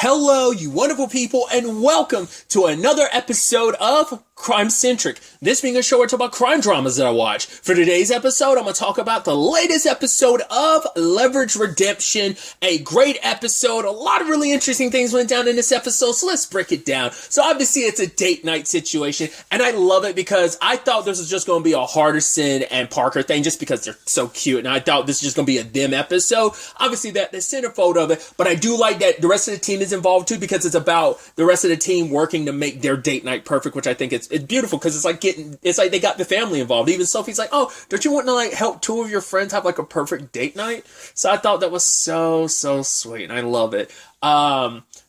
Hello, you wonderful people, and welcome to another episode of Centric. This being a show where I talk about crime dramas that I watch. For today's episode, I'm going to talk about the latest episode of Leverage Redemption. A great episode. A lot of really interesting things went down in this episode, so let's break it down. So obviously it's a date night situation, and I love it because I thought this was just going to be a Hardison and Parker thing just because they're so cute, and I thought this was just going to be a them episode. Obviously the centerfold of it, but I do like that the rest of the team is involved too because it's about the rest of the team working to make their date night perfect, which I think it's beautiful because it's like they got the family involved. Even Sophie's like, oh, don't you want to like help two of your friends have like a perfect date night? So I thought that was so sweet, and I love it.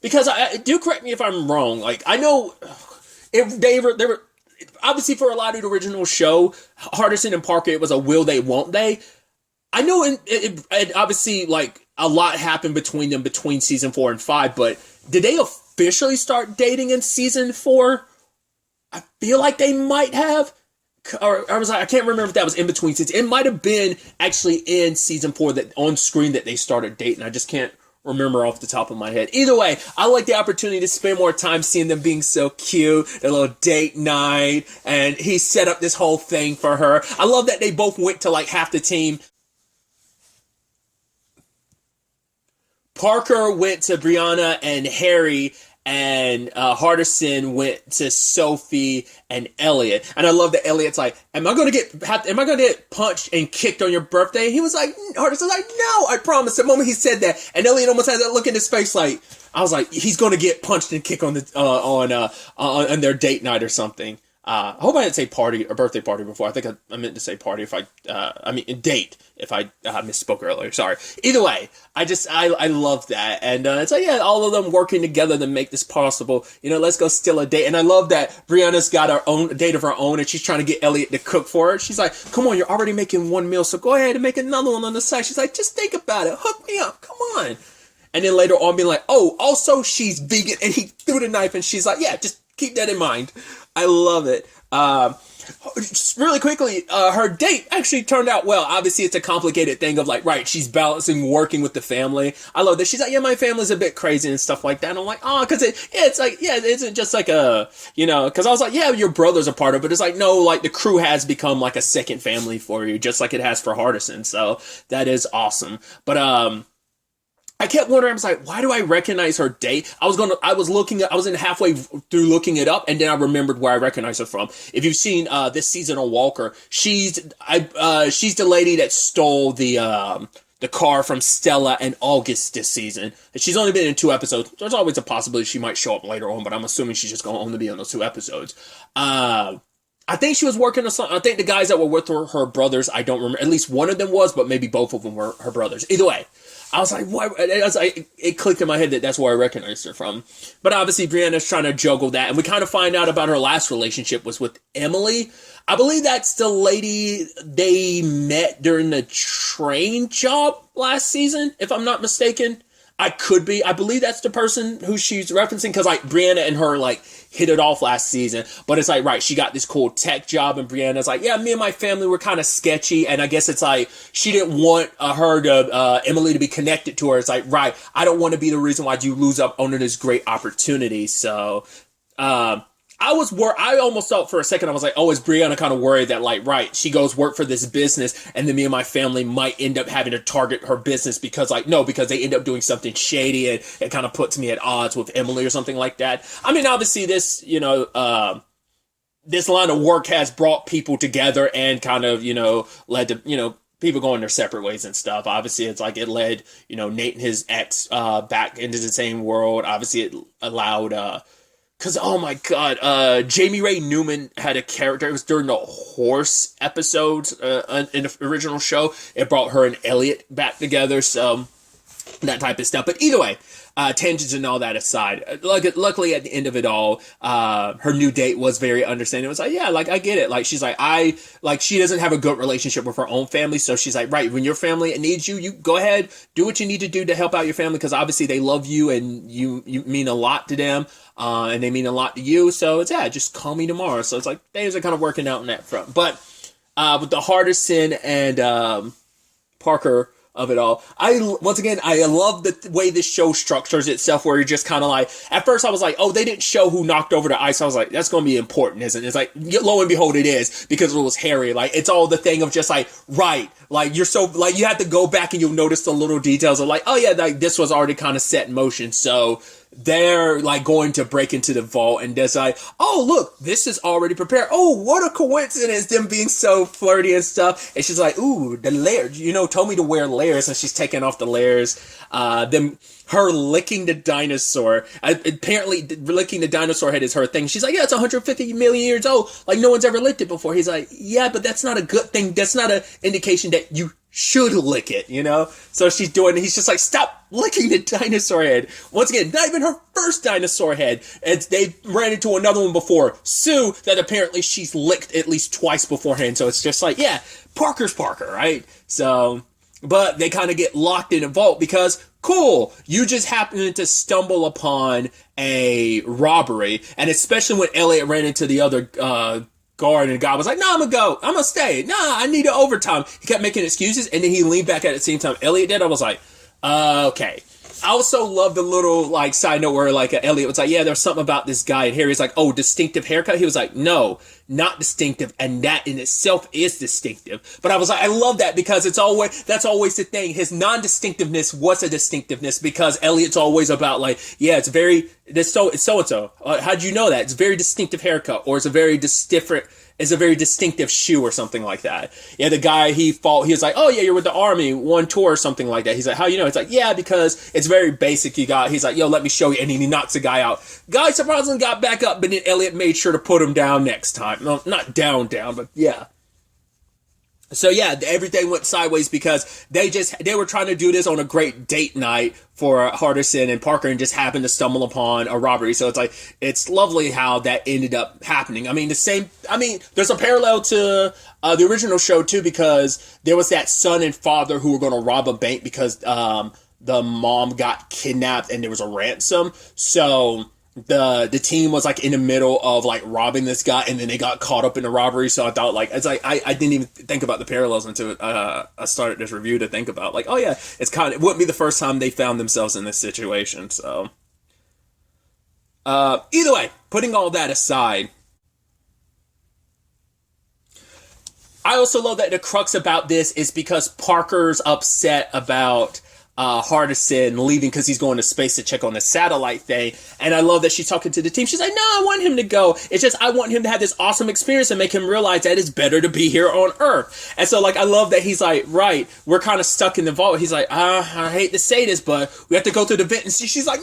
Because I do, correct me if I'm wrong. Like, I know if they were obviously for a lot of the original show, Hardison and Parker, it was a will they, won't they. I know it obviously like a lot happened between them between season 4 and 5, but did they officially start dating in season 4? I feel like they might have, or I was like, I can't remember if that was in between seasons. It might have been actually in season 4 that on screen that they started dating. I just can't remember off the top of my head. Either way, I like the opportunity to spend more time seeing them being so cute, their little date night, and he set up this whole thing for her. I love that they both went to like half the team. Parker went to Brianna and Harry, and Hardison went to Sophie and Elliot. And I love that Elliot's like, am I gonna get punched and kicked on your birthday? And he was like, Hardison's like, no, I promise. The moment he said that, and Elliot almost had that look in his face, like, I was like, he's gonna get punched and kicked on the on their date night or something. I hope I didn't say party or birthday party before. I think I meant to say party if date if I misspoke earlier. Sorry. Either way, I love that. And it's like, yeah, all of them working together to make this possible. You know, let's go steal a date. And I love that Brianna's got her own date of her own and she's trying to get Elliot to cook for her. She's like, come on, you're already making one meal, so go ahead and make another one on the side. She's like, just think about it. Hook me up. Come on. And then later on being like, oh, also she's vegan. And he threw the knife and she's like, yeah, just keep that in mind. I love it. Just really quickly, her date actually turned out well. Obviously, it's a complicated thing of like, right, she's balancing working with the family. I love that. She's like, yeah, my family's a bit crazy and stuff like that. And I'm like, oh, because it's like, yeah, it isn't just like a, you know, because I was like, yeah, your brother's a part of it. But it's like, no, like the crew has become like a second family for you, just like it has for Hardison. So that is awesome. But, I kept wondering, I was like, why do I recognize her date? I was in halfway through looking it up, and then I remembered where I recognize her from. If you've seen this season of Walker, she's the lady that stole the car from Stella and August this season. And she's only been in 2 episodes. There's always a possibility she might show up later on, but I'm assuming she's just going to only be on those 2 episodes. I think she was working on something. I think the guys that were with her brothers, I don't remember. At least one of them was, but maybe both of them were her brothers. Either way, I was like, why? It clicked in my head that that's where I recognized her from. But obviously, Brianna's trying to juggle that. And we kind of find out about her last relationship was with Emily. I believe that's the lady they met during the train job last season, if I'm not mistaken. I could be. I believe that's the person who she's referencing because like Brianna and her like hit it off last season. But it's like, right, she got this cool tech job and Brianna's like, yeah, me and my family were kind of sketchy. And I guess it's like she didn't want Emily to be connected to her. It's like, right, I don't want to be the reason why you lose up on this great opportunity. So, I almost thought for a second, I was like, oh, is Brianna kind of worried that like, right, she goes work for this business and then me and my family might end up having to target her business because they end up doing something shady and it kind of puts me at odds with Emily or something like that. I mean, obviously this, you know, this line of work has brought people together and kind of, you know, led to, you know, people going their separate ways and stuff. Obviously, it's like it led, you know, Nate and his ex back into the same world. Obviously, it allowed because, oh my god, Jamie Ray Newman had a character. It was during the horse episodes in the original show. It brought her and Elliot back together, so that type of stuff. But either way, tangents and all that aside, luckily at the end of it all, her new date was very understanding. It was like, yeah, like I get it. Like she's like, she doesn't have a good relationship with her own family, so she's like, right, when your family needs you, you go ahead, do what you need to do to help out your family because obviously they love you and you mean a lot to them. And they mean a lot to you, so it's, yeah, just call me tomorrow. So it's like, things are kind of working out in that front. But with the Hardison and Parker of it all. Once again, I love the way this show structures itself, where you're just kind of like, at first I was like, oh, they didn't show who knocked over the ice. I was like, that's going to be important, isn't it? It's like, lo and behold, it is, because it was Harry. Like, it's all the thing of just like, right, like, you're so, like, you have to go back and you'll notice the little details of like, oh yeah, like, this was already kind of set in motion. So they're like going to break into the vault, and there's like, oh look, this is already prepared. Oh, what a coincidence, them being so flirty and stuff. And she's like, ooh, the layers, told me to wear layers, and she's taking off the layers. Her licking the dinosaur, apparently licking the dinosaur head is her thing. She's like, yeah, it's 150 million years old, like no one's ever licked it before. He's like, yeah, but that's not a good thing. That's not an indication that you should lick it, So she's doing it. He's just like, stop licking the dinosaur head. Once again, not even her first dinosaur head. And they ran into another one before, Sue, that apparently she's licked at least twice beforehand. So it's just like, yeah, Parker's Parker, right? So, but they kind of get locked in a vault because, cool, you just happen to stumble upon a robbery. And especially when Elliot ran into the other guard, and the guy was like, no, I'm gonna stay. Nah, I need an overtime. He kept making excuses, and then he leaned back at the same time Elliot did. I was like, okay. I also love the little like side note where like Elliot was like, yeah, there's something about this guy, and Harry's like, oh, distinctive haircut. He was like, no, not distinctive, and that in itself is distinctive. But I was like, I love that, because that's always the thing. His non-distinctiveness was a distinctiveness, because Elliot's always about like, yeah, it's so and so. How'd you know that? It's a very distinctive haircut, or it's a very distinctive shoe or something like that. Yeah, the guy he was like, oh yeah, you're with the army, one tour or something like that. He's like, how you know? It's like, yeah, because it's very basic. He's like, yo, let me show you. And he knocks the guy out. Guy surprisingly got back up, but then Elliot made sure to put him down next time. No, not down, but yeah. So yeah, everything went sideways because they were trying to do this on a great date night for Hardison and Parker, and just happened to stumble upon a robbery. So it's like, it's lovely how that ended up happening. I mean, there's a parallel to the original show too, because there was that son and father who were going to rob a bank because the mom got kidnapped and there was a ransom. So the team was like in the middle of like robbing this guy, and then they got caught up in the robbery. So I thought like, it's like, I didn't even think about the parallels until I started this review to think about like, oh yeah, it wouldn't be the first time they found themselves in this situation. So either way, putting all that aside, I also love that the crux about this is because Parker's upset about Hardison leaving because he's going to space to check on the satellite thing. And I love that she's talking to the team. She's like, no, I want him to go. It's just, I want him to have this awesome experience and make him realize that it's better to be here on Earth. And so, like, I love that he's like, right, we're kind of stuck in the vault. He's like, I hate to say this, but we have to go through the vent. And she's like,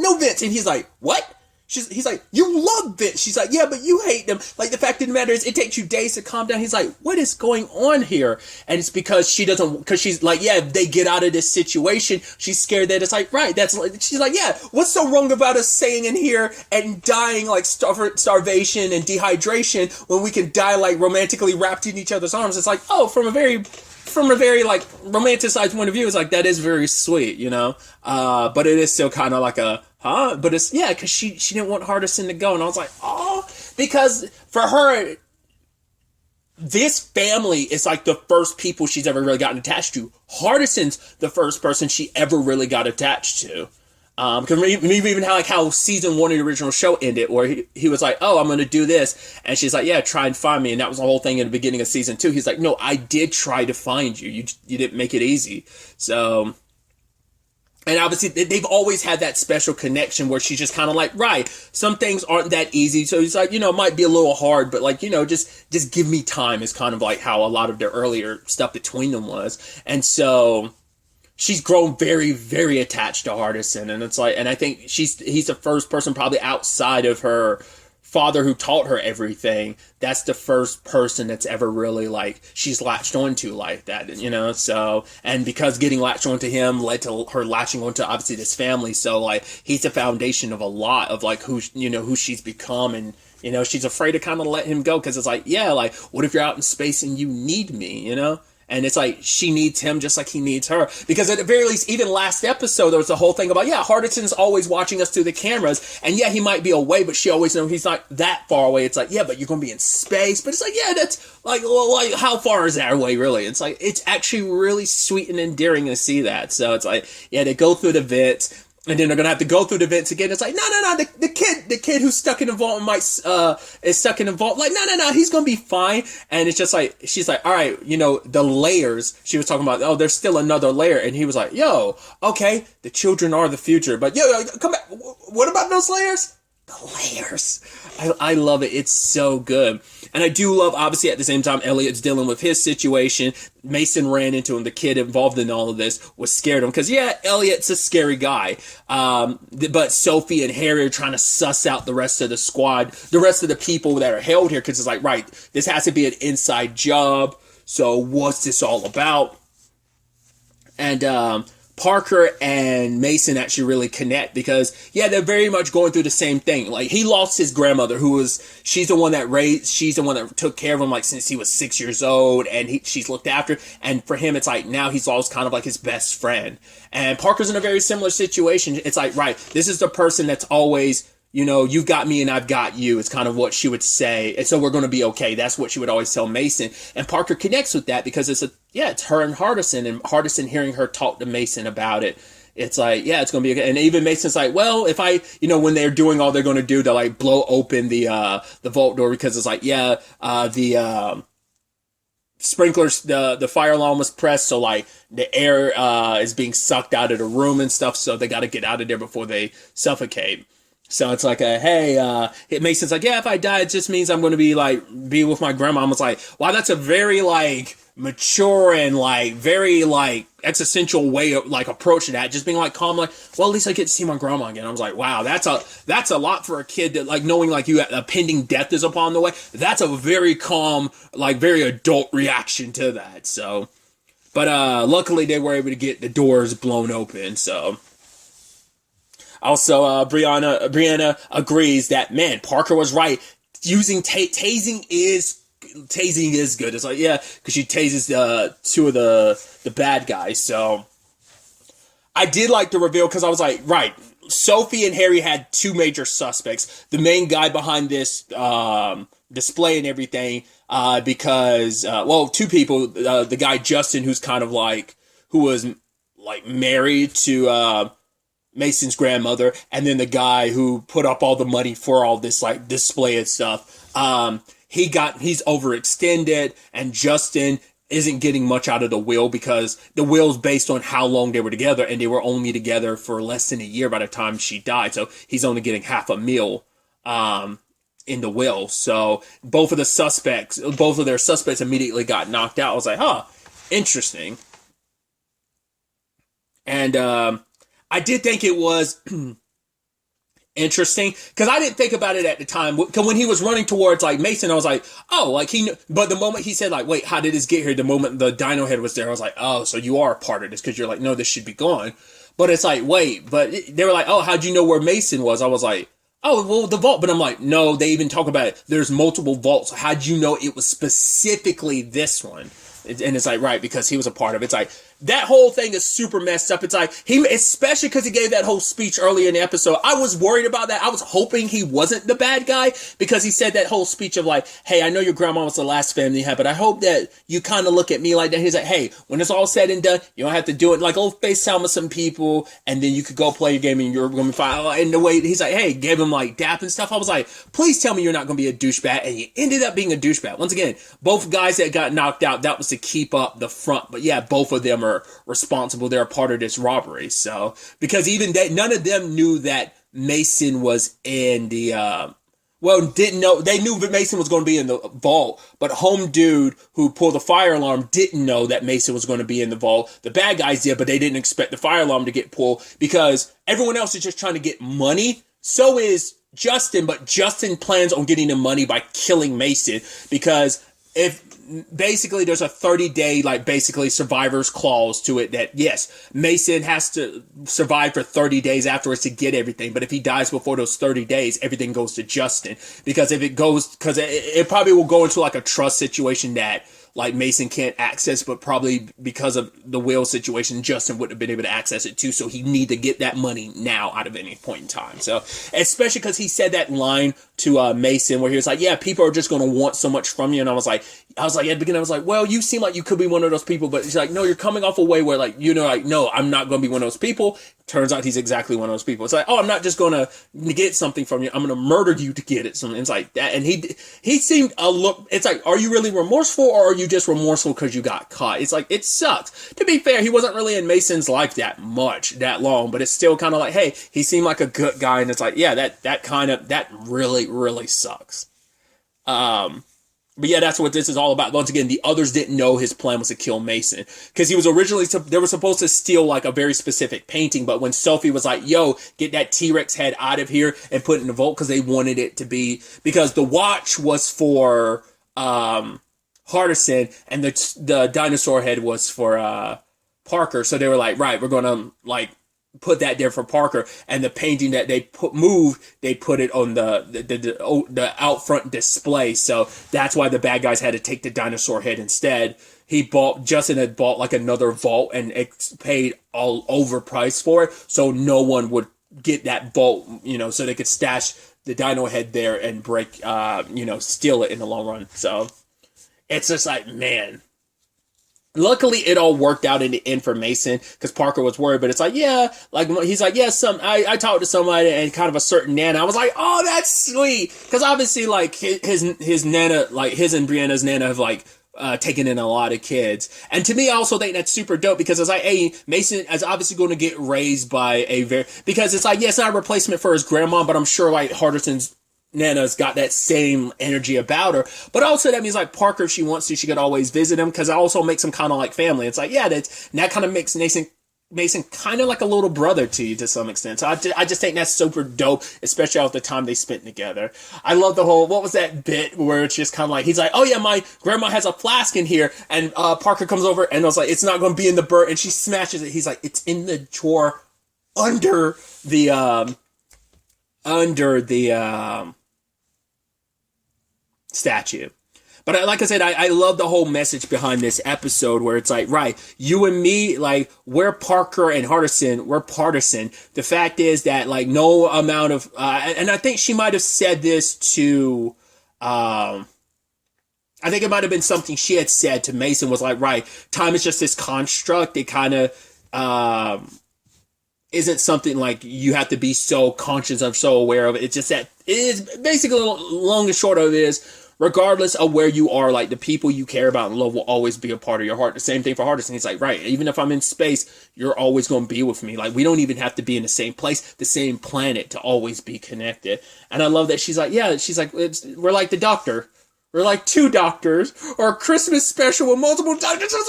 no vents. And he's like, what? He's like, you love vents. She's like, yeah, but you hate them. Like, the fact of the matter is, it takes you days to calm down. He's like, what is going on here? And it's because she's like, yeah, if they get out of this situation, she's scared that it's like, right, she's like, yeah, what's so wrong about us staying in here and dying like starvation and dehydration when we can die like romantically wrapped in each other's arms? It's like, oh, from a very like romanticized point of view, it's like, that is very sweet, but it is still kind of like a, huh? But it's, yeah, because she didn't want Hardison to go. And I was like, oh, because for her, this family is like the first people she's ever really gotten attached to. Hardison's the first person she ever really got attached to. Because we even how season 1 of the original show ended, where he was like, oh, I'm going to do this. And she's like, yeah, try and find me. And that was the whole thing in the beginning of season 2. He's like, no, I did try to find you. You didn't make it easy. So, and obviously they've always had that special connection where she's just kind of like, right, some things aren't that easy. So he's like, it might be a little hard, but like, just give me time is kind of like how a lot of their earlier stuff between them was. And so she's grown very, very attached to Hardison. And it's like, and I think he's the first person probably outside of her father who taught her everything. That's the first person that's ever really like she's latched onto like that, so, and because getting latched onto him led to her latching onto obviously this family. So like, he's the foundation of a lot of like who she's become. And she's afraid to kind of let him go because it's like, yeah, like, what if you're out in space and you need me, And it's like, she needs him just like he needs her. Because at the very least, even last episode, there was the whole thing about, yeah, Hardison's always watching us through the cameras. And yeah, he might be away, but she always knows he's not that far away. It's like, yeah, but you're going to be in space. But it's like, yeah, that's like, how far is that away, really? It's like, it's actually really sweet and endearing to see that. So it's like, yeah, they go through the vents. And then they're gonna have to go through the vents again. It's like, no. The kid who's stuck in the vault is stuck in the vault. Like, no. He's gonna be fine. And it's just like, she's like, all right, the layers. She was talking about, oh, there's still another layer. And he was like, yo, okay, the children are the future, but yo, come back. What about those layers? The layers. I love it. It's so good. And I do love, obviously, at the same time, Elliot's dealing with his situation. Mason ran into him. The kid involved in all of this was scared of him. Because, yeah, Elliot's a scary guy. But Sophie and Harry are trying to suss out the rest of the squad, the rest of the people that are held here. Because it's like, right, this has to be an inside job. So what's this all about? And Parker and Mason actually really connect because, yeah, they're very much going through the same thing. Like, he lost his grandmother, she's the one that took care of him, like, since he was 6 years old, and she's looked after. And for him, it's like, now he's lost kind of like his best friend. And Parker's in a very similar situation. It's like, right, this is the person that's always, you've got me and I've got you. It's kind of what she would say. And so we're going to be okay. That's what she would always tell Mason. And Parker connects with that because it's her and Hardison hearing her talk to Mason about it. It's like, yeah, it's going to be okay. And even Mason's like, well, if I, when they're doing all they're going to do to like blow open the vault door, because it's like, yeah, the sprinklers, the fire alarm was pressed. So like the air is being sucked out of the room and stuff. So they got to get out of there before they suffocate. So it's like, Mason's like, yeah, if I die, it just means I'm going to be with my grandma. I was like, wow, that's a very like mature and like very like existential way of like approaching that. Just being like calm, like, well, at least I get to see my grandma again. I was like, wow, that's a lot for a kid that like knowing like a pending death is upon the way. That's a very calm, like very adult reaction to that. So, but luckily they were able to get the doors blown open. So. Also, Brianna agrees that, man, Parker was right. Using tasing is good. It's like, yeah, because she tases two of the bad guys. So I did like the reveal because I was like, right, Sophie and Harry had two major suspects. The main guy behind this display and everything, because two people. The guy Justin, who's kind of like who was like married to Mason's grandmother, and then the guy who put up all the money for all this like display and stuff. He's overextended, and Justin isn't getting much out of the will because the will's based on how long they were together, and they were only together for less than a year by the time she died. So he's only getting half a meal in the will. So both of their suspects immediately got knocked out. I was like, huh, interesting. And I did think it was interesting because I didn't think about it at the time. Because when he was running towards like Mason, I was like, oh, like he knew. But the moment he said like, wait, how did this get here? The moment the dino head was there, I was like, oh, so you are a part of this because you're like, no, this should be gone. But it's like, wait, but they were like, oh, how'd you know where Mason was? I was like, oh, well, the vault. But I'm like, no, they even talk about it. There's multiple vaults. How'd you know it was specifically this one? And it's like, right, because he was a part of it. It's like, that whole thing is super messed up. It's like, especially because he gave that whole speech earlier in the episode. I was worried about that. I was hoping he wasn't the bad guy because he said that whole speech of like, hey, I know your grandma was the last family you had, but I hope that you kind of look at me like that. He's like, hey, when it's all said and done, you don't have to do it. Like, FaceTime with some people and then you could go play your game and you're going to be fine. And the way he's like, hey, gave him like dap and stuff. I was like, please tell me you're not going to be a douchebag. And you ended up being a douchebag. Once again, both guys that got knocked out, that was to keep up the front. But yeah, both of them are responsible. They're a part of this robbery. So, because even none of them knew that Mason was in the, didn't know. They knew that Mason was going to be in the vault, but home dude who pulled the fire alarm didn't know that Mason was going to be in the vault. The bad guys did, but they didn't expect the fire alarm to get pulled because everyone else is just trying to get money. So is Justin, but Justin plans on getting the money by killing Mason because basically there's a 30-day like basically survivor's clause to it that yes, Mason has to survive for 30 days afterwards to get everything, but if he dies before those 30 days everything goes to Justin because it probably will go into like a trust situation that like Mason can't access, but probably because of the will situation, Justin wouldn't have been able to access it too. So he need to get that money now out of any point in time. So especially because he said that line to Mason where he was like, yeah, people are just going to want so much from you. And I was like at the beginning, I was like, well, you seem like you could be one of those people, but he's like, no, you're coming off a way where like, you know, like, no, I'm not going to be one of those people. Turns out he's exactly one of those people. It's like, oh, I'm not just going to get something from you. I'm going to murder you to get it. Something. It's like that. And he seemed a look. It's like, are you really remorseful or are you just remorseful because you got caught? It's like, it sucks. To be fair, he wasn't really in Mason's life that long, but it's still kind of like, hey, he seemed like a good guy. And it's like, yeah, that really, really sucks. But yeah, that's what this is all about. Once again, the others didn't know his plan was to kill Mason. Because he was originally, they were supposed to steal like a very specific painting. But when Sophie was like, yo, get that T-Rex head out of here and put it in the vault. Because they wanted it to be, because the watch was for Hardison. And the dinosaur head was for Parker. So they were like, right, we're going to like put that there for Parker, and the painting that they they put it on the out front display. So that's why the bad guys had to take the dinosaur head instead. Justin had bought like another vault and paid all overpriced for it, so no one would get that vault, you know, so they could stash the dino head there and break, steal it in the long run. So it's just like, man. Luckily, it all worked out in the end for Mason because Parker was worried, but it's like, yeah, like he's like, yeah, I talked to somebody and kind of a certain Nana. I was like, oh, that's sweet, because obviously, like his Nana, like his and Brianna's Nana have like taken in a lot of kids, and to me, I also think that's super dope because it's like, hey, Mason is obviously going to get raised by because it's like, yeah, it's not a replacement for his grandma, but I'm sure like Hardison's Nana's got that same energy about her. But also that means like Parker, if she wants to, she could always visit him, because it also makes him kind of like family. It's like, yeah, that kind of makes Mason kind of like a little brother to you to some extent. So I just think that's super dope, especially out the time they spent together. I love the whole, what was that bit where it's just kind of like, he's like, oh yeah, my grandma has a flask in here, and Parker comes over and I was like, it's not going to be in the bird, and she smashes it. He's like, it's in the drawer under the statue. But like I said, I love the whole message behind this episode where it's like, right, you and me, like, we're Parker and Hardison, we're partisan. The fact is that, like, no amount of, and I think she might have said this to, I think it might have been something she had said to Mason, was like, right, time is just this construct. It kind of, isn't something like you have to be so conscious of, so aware of it. It's just that it is basically, long and short of it is, regardless of where you are, like, the people you care about and love will always be a part of your heart. The same thing for Hardison. He's like, right, even if I'm in space, you're always going to be with me. Like, we don't even have to be in the same place, the same planet to always be connected. And I love that she's like, yeah, she's like, we're like the Doctor. We're like two doctors, or a Christmas special with multiple doctors. I was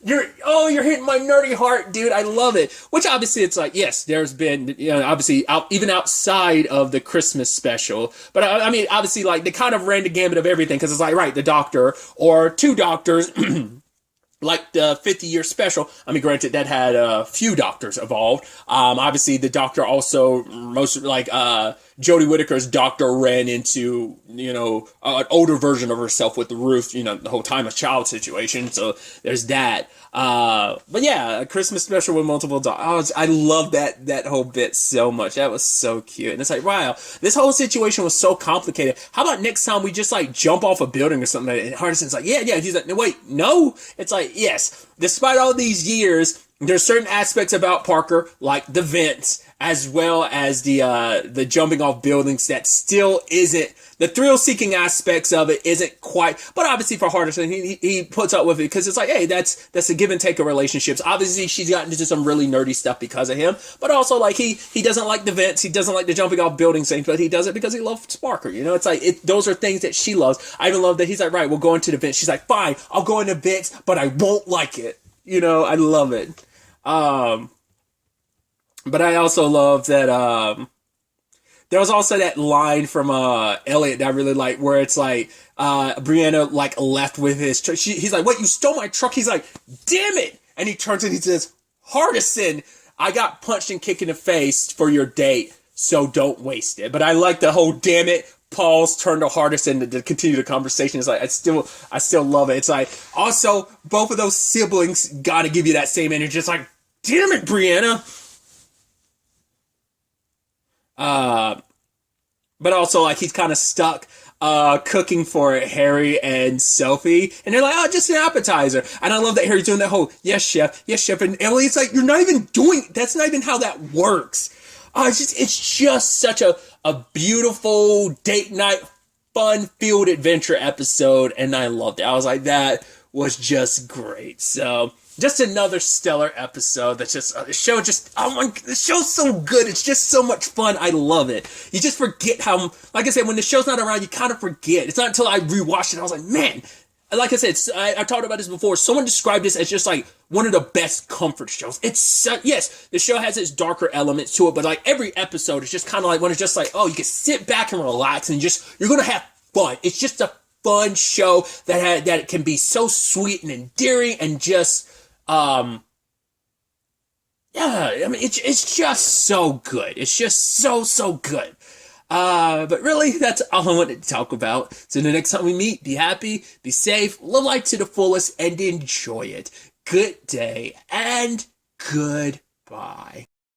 like, you're hitting my nerdy heart, dude. I love it. Which obviously it's like, yes, there's been, obviously even outside of the Christmas special. But I mean, obviously, like, they kind of ran the gamut of everything, because it's like, right, the Doctor, or two doctors, like the 50-year special. I mean, granted, that had a few doctors involved. Obviously, the Doctor also, Jodie Whittaker's Doctor ran into, an older version of herself with the roof, the whole time a child situation. So there's that. But yeah, a Christmas special with multiple doctors. I love that whole bit so much. That was so cute. And it's like, wow, this whole situation was so complicated. How about next time we just like jump off a building or something? And Hardison's like, yeah. He's like, no, wait, no. It's like, yes, despite all these years, there's certain aspects about Parker, like the vents, as well as the jumping off buildings, that still isn't, the thrill-seeking aspects of it isn't quite, but obviously for Hardison, he puts up with it, because it's like, hey, that's a give and take of relationships. Obviously, she's gotten into some really nerdy stuff because of him, but also, like, he doesn't like the vents, he doesn't like the jumping off buildings thing, but he does it because he loves Parker, it's like, those are things that she loves. I even love that he's like, right, we'll go into the vents. She's like, fine, I'll go into vents, but I won't like it. I love it. But I also love that, there was also that line from, Elliot that I really like, where it's like, Brianna, like, left with his truck. He's like, what, you stole my truck? He's like, damn it! And he turns and he says, Hardison, I got punched and kicked in the face for your date, so don't waste it. But I like the whole damn it, Paul's turn to Hardison to continue the conversation is like, I still love it. It's like, also, both of those siblings gotta give you that same energy. It's like, damn it, Brianna. But also, like, he's kind of stuck cooking for Harry and Sophie, and they're like, oh, just an appetizer. And I love that Harry's doing that whole, yes, chef, and Elliot's like, you're not even that's not even how that works. It's just such a beautiful date night, fun-filled adventure episode, and I loved it. I was like, that was just great. So, just another stellar episode. That's just the show. The show's so good. It's just so much fun. I love it. You just forget how, like I said, when the show's not around, you kind of forget. It's not until I rewatched it, I was like, man. Like I said, I talked about this before. Someone described this as just like one of the best comfort shows. Yes, the show has its darker elements to it, but like every episode is just kind of like when it's just like, oh, you can sit back and relax and you're gonna have fun. It's just a fun show that it can be so sweet and endearing and just. Yeah, I mean, it's just so good. It's just so good. But really, that's all I wanted to talk about. So the next time we meet, be happy, be safe, live life to the fullest, and enjoy it. Good day, and goodbye.